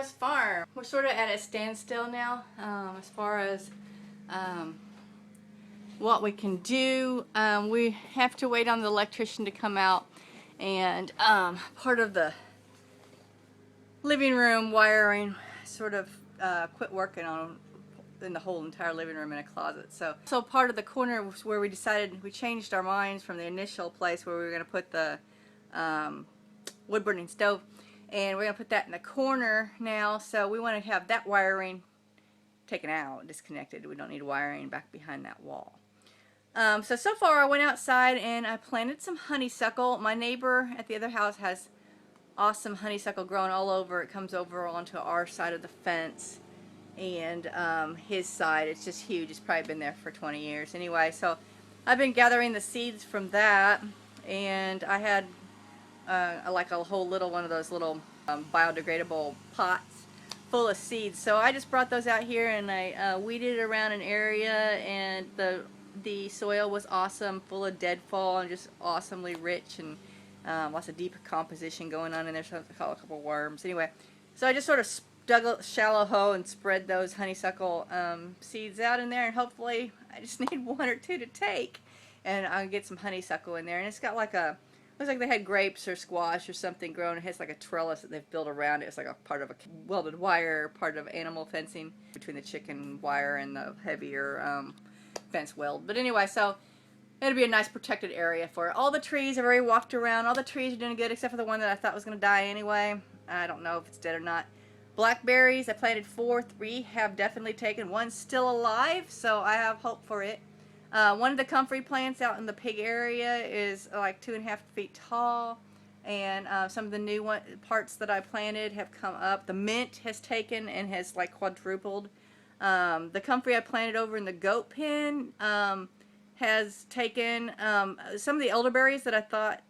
Laura's farm. We're sort of at a standstill now as far as what we can do. We have to wait on the electrician to come out, and part of the living room wiring sort of quit working on in the whole entire living room in a closet. So part of the corner was where we decided, we changed our minds from the initial place where we were going to put the wood burning stove, and we're going to put that in the corner now. So we want to have that wiring taken out, disconnected. We don't need wiring back behind that wall. So far I went outside and I planted some honeysuckle. My neighbor at the other house has awesome honeysuckle growing all over. It comes over onto our side of the fence, and his side, it's just huge. It's probably been there for 20 years. Anyway, so I've been gathering the seeds from that, and I had like a whole little one of those little biodegradable pots full of seeds. So I just brought those out here and I weeded around an area, and the soil was awesome, full of deadfall and just awesomely rich, and lots of deep composition going on in there. So I caught a couple worms. Anyway, so I just sort of dug a shallow hole and spread those honeysuckle seeds out in there, and hopefully I just need one or two to take, and I'll get some honeysuckle in there. And it's got like a, looks like they had grapes or squash or something growing. It has like a trellis that they've built around it. It's like a part of a welded wire, part of animal fencing between the chicken wire and the heavier fence weld. But anyway, so it'll be a nice protected area for it. All the trees, I've already walked around. All the trees are doing good except for the one that I thought was going to die anyway. I don't know if it's dead or not. Blackberries, I planted 4. 3 have definitely taken. One's still alive, so I have hope for it. One of the comfrey plants out in the pig area is like 2.5 feet tall, and some of the new parts that I planted have come up. The mint has taken and has like quadrupled. The comfrey I planted over in the goat pen has taken. Some of the elderberries that I thought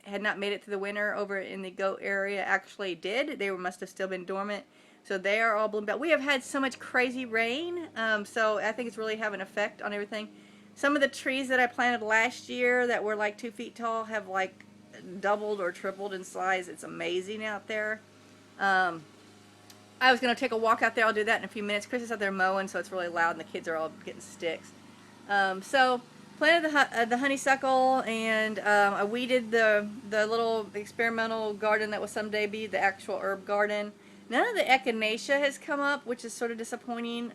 had not made it through the winter over in the goat area actually did. They must have still been dormant. So they are all bloomed out. We have had so much crazy rain, so I think it's really having an effect on everything. Some of the trees that I planted last year that were like 2 feet tall have like doubled or tripled in size. It's amazing out there. I was going to take a walk out there. I'll do that in a few minutes. Chris is out there mowing, so it's really loud and the kids are all getting sticks. So planted the honeysuckle, and I weeded the little experimental garden that will someday be the actual herb garden. None of the echinacea has come up, which is sort of disappointing.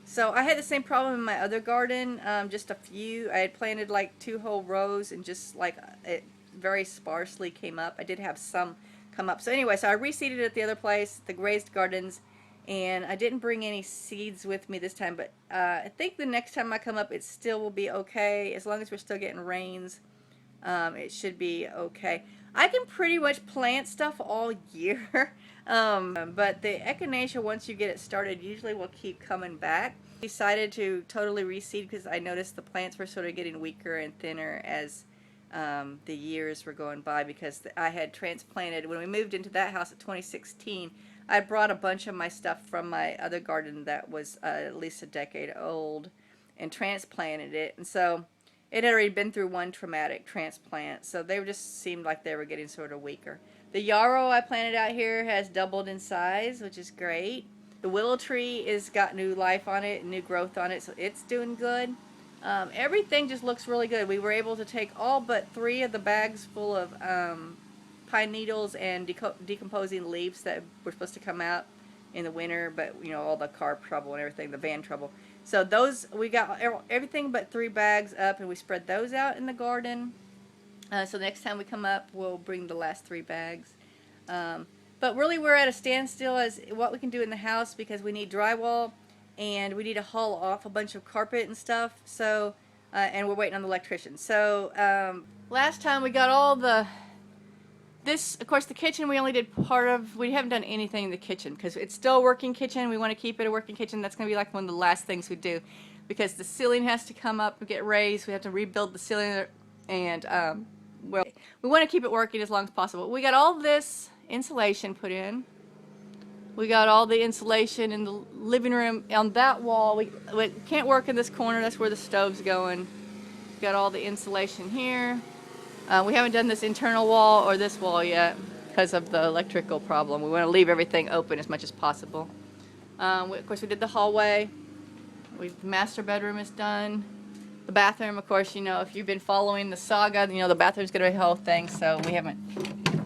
So I had the same problem in my other garden, just a few. I had planted like 2 whole rows, and just like it very sparsely came up. I did have some come up. So anyway, so I reseeded it at the other place, the raised gardens, and I didn't bring any seeds with me this time, but I think the next time I come up it still will be okay. As long as we're still getting rains, it should be okay. I can pretty much plant stuff all year, but the echinacea, once you get it started, usually will keep coming back. I decided to totally reseed because I noticed the plants were sort of getting weaker and thinner as the years were going by, because I had transplanted, when we moved into that house in 2016, I brought a bunch of my stuff from my other garden that was at least a decade old and transplanted it, and so it had already been through one traumatic transplant, so they just seemed like they were getting sort of weaker. The yarrow I planted out here has doubled in size, which is great. The willow tree has got new life on it, new growth on it, so it's doing good. Everything just looks really good. We were able to take all but 3 of the bags full of pine needles and decomposing leaves that were supposed to come out in the winter, but you know, all the car trouble and everything, the van trouble. So those, we got everything but 3 bags up, and we spread those out in the garden. So the next time we come up, we'll bring the last 3 bags. But really we're at a standstill as what we can do in the house, because we need drywall and we need to haul off a bunch of carpet and stuff. So, and we're waiting on the electrician. So last time we got all of course the kitchen we only did part of. We haven't done anything in the kitchen because it's still a working kitchen. We want to keep it a working kitchen. That's going to be like one of the last things we do, because the ceiling has to come up and get raised. We have to rebuild the ceiling, and well, we want to keep it working as long as possible. We got all this insulation put in. We got all the insulation in the living room on that wall. We can't work in this corner. That's where the stove's going. We got all the insulation here. We haven't done this internal wall or this wall yet. because of the electrical problem. We want to leave everything open as much as possible. Of course, we did the hallway. The master bedroom is done. The bathroom, of course, you know, if you've been following the saga, you know the bathroom's going to be a whole thing, so we haven't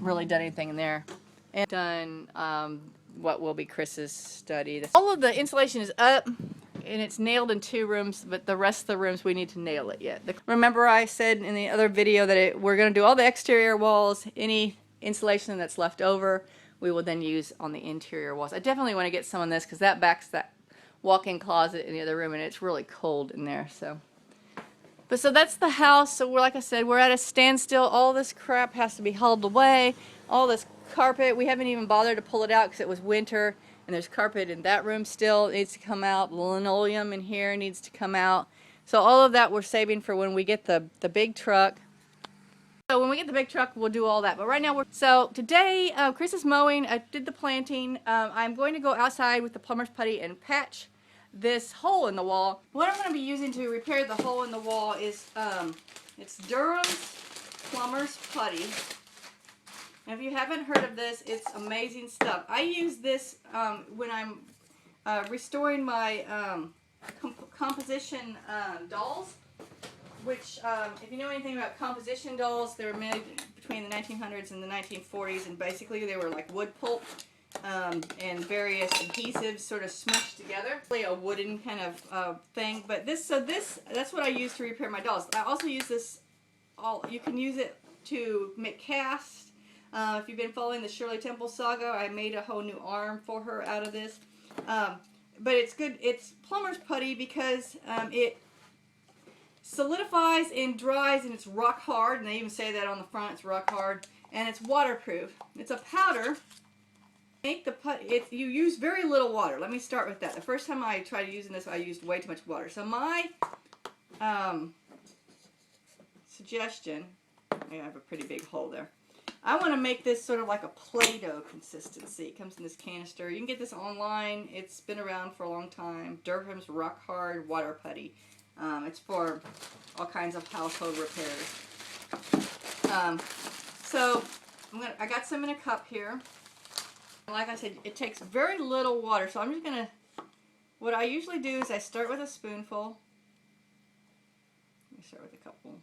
really done anything in there. And done what will be Chris's study. All of the insulation is up, and it's nailed in 2 rooms, but the rest of the rooms we need to nail it yet. Remember I said in the other video that we're going to do all the exterior walls, any insulation that's left over, we will then use on the interior walls. I definitely want to get some on this because that backs that walk-in closet in the other room, and it's really cold in there, so. But so that's the house. So we're, like I said, we're at a standstill. All this crap has to be hauled away. All this carpet, we haven't even bothered to pull it out because it was winter, and there's carpet in that room still. It needs to come out. The linoleum in here needs to come out. So all of that we're saving for when we get the big truck. So when we get the big truck, we'll do all that. But right now so today, Chris is mowing. I did the planting. I'm going to go outside with the plumber's putty and patch this hole in the wall. What I'm going to be using to repair the hole in the wall is it's Durham's plumber's putty. Now, if you haven't heard of this, it's amazing stuff. I use this when I'm restoring my composition dolls, which if you know anything about composition dolls, they were made between the 1900s and the 1940s, and basically they were like wood pulp and various adhesives sort of smushed together. Really a wooden kind of thing, but that's what I use to repair my dolls. I also use this, you can use it to make casts. If you've been following the Shirley Temple saga, I made a whole new arm for her out of this. But it's good, it's plumber's putty because it solidifies and dries, and it's rock hard, and they even say that on the front, it's rock hard, and it's waterproof. It's a powder. Make the putty, you use very little water. Let me start with that. The first time I tried using this, I used way too much water. So my suggestion, I have a pretty big hole there. I want to make this sort of like a Play-Doh consistency. It comes in this canister. You can get this online. It's been around for a long time. Durham's Rock Hard Water Putty. It's for all kinds of household repairs. So I got some in a cup here. Like I said, it takes very little water, so I'm just going to, what I usually do is I start with a spoonful. Let me start with a couple.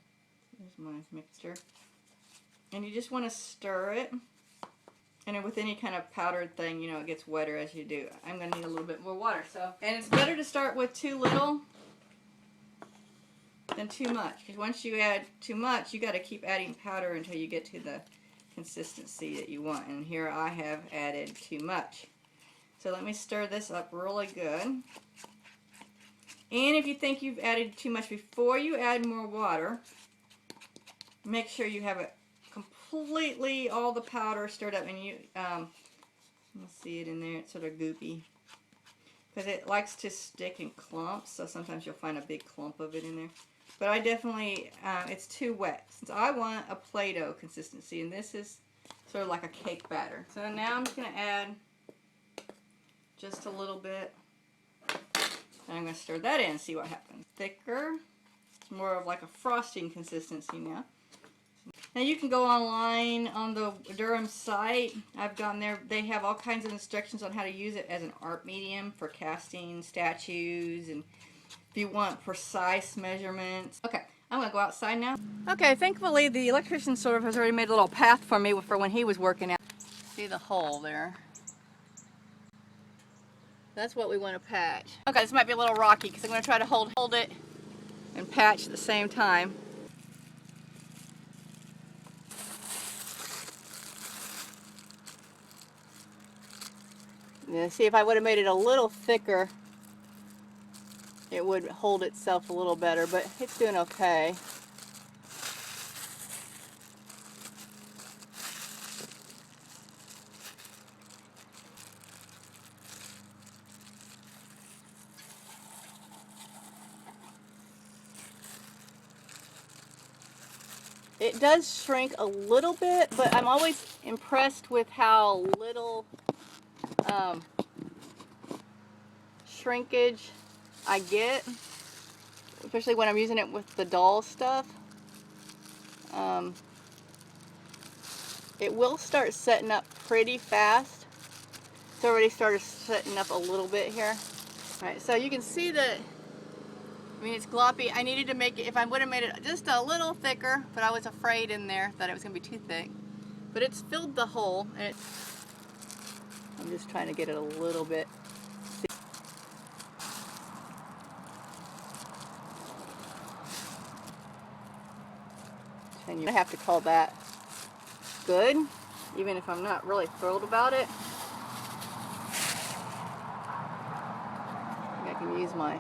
Here's my mixture. And you just want to stir it. And with any kind of powdered thing, you know, it gets wetter as you do. I'm going to need a little bit more water. And it's better to start with too little than too much. Because once you add too much, you got to keep adding powder until you get to the consistency that you want. And here I have added too much. So let me stir this up really good. And if you think you've added too much before you add more water, make sure you have it completely, all the powder stirred up, and you see it in there, it's sort of goopy because it likes to stick in clumps, so sometimes you'll find a big clump of it in there. But I definitely, it's too wet. Since I want a Play-Doh consistency, and this is sort of like a cake batter. So now I'm just going to add just a little bit. And I'm going to stir that in and see what happens. Thicker. It's more of like a frosting consistency now. Now you can go online on the Durham site. I've gone there. They have all kinds of instructions on how to use it as an art medium for casting statues, and if you want precise measurements. Okay, I'm going to go outside now. Okay, thankfully the electrician sort of has already made a little path for me for when he was working out. See the hole there? That's what we want to patch. Okay, this might be a little rocky because I'm going to try to hold it and patch at the same time. Yeah, see, if I would have made it a little thicker, it would hold itself a little better, but it's doing okay. It does shrink a little bit, but I'm always impressed with how little shrinkage I get, especially when I'm using it with the doll stuff. It will start setting up pretty fast. It's already started setting up a little bit here. Alright, so you can see that, I mean, it's gloppy. I needed to make it, if I would have made it just a little thicker, but I was afraid in there that it was going to be too thick. But it's filled the hole, and I'm just trying to get it a little bit. And I have to call that good, even if I'm not really thrilled about it. I think I can use my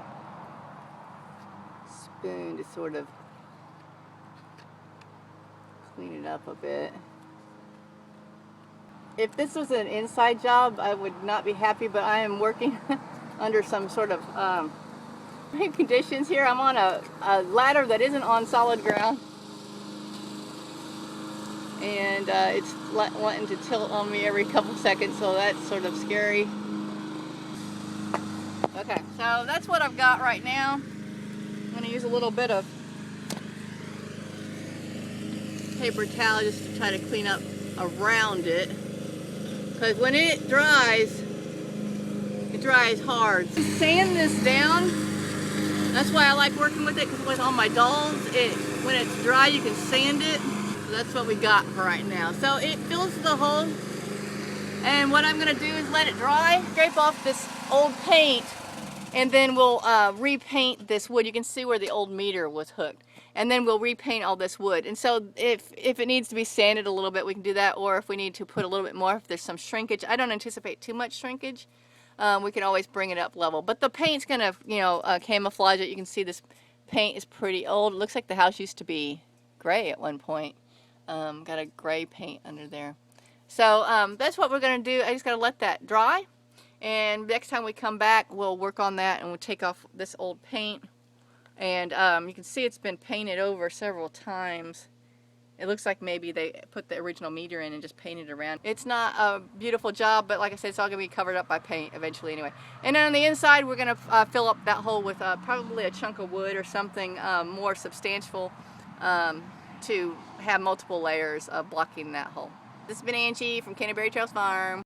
spoon to sort of clean it up a bit. If this was an inside job, I would not be happy, but I am working under some sort of conditions here. I'm on a ladder that isn't on solid ground, and it's wanting to tilt on me every couple seconds, so that's sort of scary. Okay, so that's what I've got right now. I'm going to use a little bit of paper towel just to try to clean up around it, because when it dries hard. Sand this down. That's why I like working with it, because with all my dolls, when it's dry you can sand it. So that's what we got for right now. So it fills the hole, and what I'm going to do is let it dry, scrape off this old paint, and then we'll repaint this wood. You can see where the old meter was hooked. And then we'll repaint all this wood. And so if it needs to be sanded a little bit, we can do that. Or if we need to put a little bit more, if there's some shrinkage. I don't anticipate too much shrinkage. We can always bring it up level. But the paint's going to, camouflage it. You can see this paint is pretty old. It looks like the house used to be gray at one point. Got a gray paint under there. So that's what we're going to do. I just got to let that dry. And next time we come back, we'll work on that and we'll take off this old paint. And you can see it's been painted over several times. It looks like maybe they put the original meter in and just painted around. It's not a beautiful job, but like I said, it's all going to be covered up by paint eventually anyway. And then on the inside, we're going to fill up that hole with probably a chunk of wood or something more substantial to have multiple layers of blocking that hole. This has been Angie from Canterbury Trails Farm.